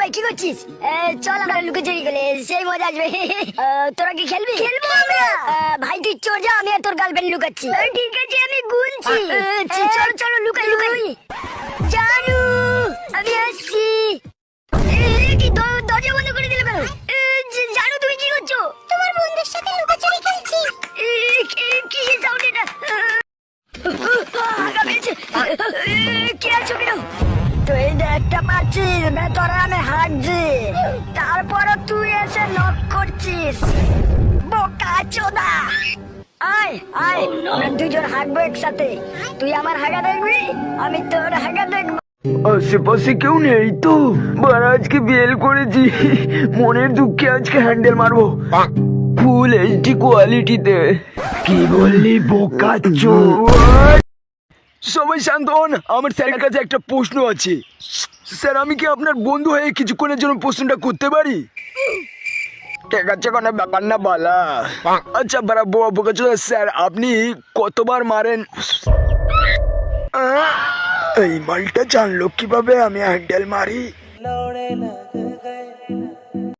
ভাই কি করছিস? চল আমরা লুকোচুরি খেলি, সেই মজা আসবে। তোরা কি খেলবি? খেলবো আমরা। ভাই তুই চল, যা, আমি আর তোর গার্লফ্রেন্ড লুকাচ্ছি। ঠিক আছে, আমি গুনছি। চলো চলো, লুকাই লুকাই। জানু, আমি আসছি। কি দরজা বন্ধ করে দিলে কেন? জানু, তুমি কি করছো? তোমার বন্ধুর সাথে লুকোচুরি খেলছি। কি সাউন্ড এটা? আগা পেয়েছে। কে আছো কেন? তুই দেখতে পাচ্ছিস ভেতরে আমি হাঁটছি, তারপরও তুই এসে নক করছিস? বোকা চোদা! আয় আয়, আমরা দুজন হাঁটবো একসাথে। তুই আমার হাগা দেখবি, আমি তোর হাগা দেখবো। আশেপাশে কেউ নেই তো? বারা আজকে বেল করেছি, মনের দুঃখে আজকে হ্যান্ডেল মারবো ফুল এইচডি কোয়ালিটিতে। কি বললি বোকাচ্চো? সবাই শান্ত হন, আমার স্যারের কাছে একটা প্রশ্ন আছে। স্যার, আমি কি আপনার বন্ধু হয়ে কিছুক্ষণের জন্য প্রশ্নটা করতে পারি? ঠিক আছে, কোনো ব্যাপার না, বলা। আচ্ছা বারা বোকাচ্চো স্যার, আপনি কতবার মারেন? এই মালটা জানলো কিভাবে আমি হ্যান্ডেল মারি?